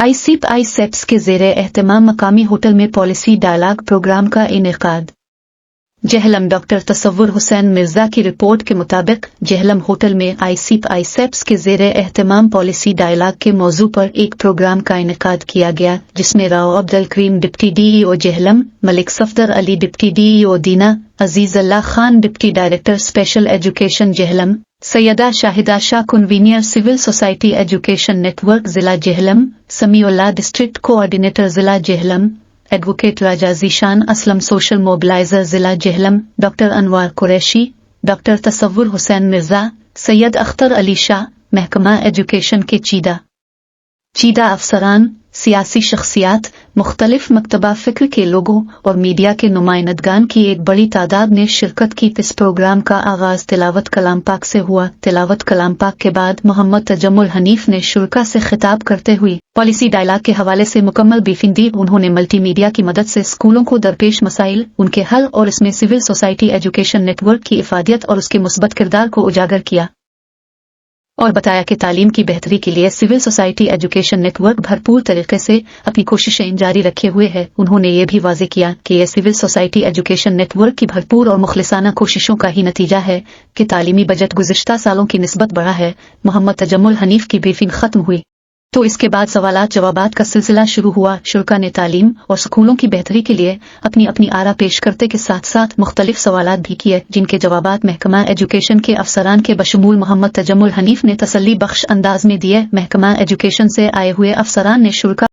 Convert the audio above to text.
ICEPS के ज़ेरे एहतमाम मकामी होटल में पॉलिसी डायलॉग प्रोग्राम का इनेकाद। जहलम डॉक्टर तसव्वुर हुसैन मिर्जा की रिपोर्ट के मुताबिक जहलम होटल में ICEPS के ज़ेरे एहतमाम पॉलिसी डायलॉग के मौजू पर एक प्रोग्राम का इनेकाद किया गया, जिसमें Rao Abdul Karim deputy DEO Jhelum, Malik Safdar Ali deputy DEO Dina, Azizullah Khan deputy director special education Jhelum, Syeda Shahida Shah convener civil society education network जिला जहलम, समीउल्लाह डिस्ट्रिक्ट कोऑर्डिनेटर जिला Jhelum, advocate Raja Zeeshan Aslam social mobiliser जिला जहलम, डॉक्टर अनवार कुरैशी, डॉक्टर तसव्वुर हुसैन मिर्जा, सैयद अख्तर अली शाह, महकमा एजुकेशन के चीदा अफसरान, सियासी शख्सियात, मुख्तलिफ मकतबा फ़िक्र के लोगों और मीडिया के नुमाइंदगान की एक बड़ी तादाद ने शिरकत की। इस प्रोग्राम का आगाज़ तिलावत कलाम पाक से हुआ। तिलावत कलाम पाक के बाद मोहम्मद तजम्मुल हनीफ ने शुरका से खिताब करते हुए पॉलिसी डायलॉग के हवाले से मुकम्मल ब्रीफिंग दी। उन्होंने मल्टी मीडिया की मदद से स्कूलों को दरपेश मसाइल, उनके हल और इसमें सिविल सोसाइटी एजुकेशन नेटवर्क की इफादियत और उसके मुस्बत किरदार को उजागर किया और बताया कि तालीम की बेहतरी के लिए सिविल सोसाइटी एजुकेशन नेटवर्क भरपूर तरीके से अपनी कोशिशें जारी रखे हुए है। उन्होंने ये भी वाज़ेह किया कि यह सिविल सोसाइटी एजुकेशन नेटवर्क की भरपूर और मुखलिसाना कोशिशों का ही नतीजा है कि तालीमी बजट गुज़िश्ता सालों की निस्बत बढ़ा है। मोहम्मद तजम्मुल हनीफ की ब्रीफिंग खत्म हुई तो इसके बाद सवालात जवाबात का सिलसिला शुरू हुआ। शुरका ने तालीम और स्कूलों की बेहतरी के लिए अपनी अपनी आरा पेश करते के साथ साथ मुख्तलिफ सवालात भी किए, जिनके जवाबात महकमा एजुकेशन के अफसरान के बशमूल मोहम्मद तजम्मुल हनीफ ने तसल्ली बख्श अंदाज में दिए। महकमा एजुकेशन से आए हुए अफसरान ने शुरका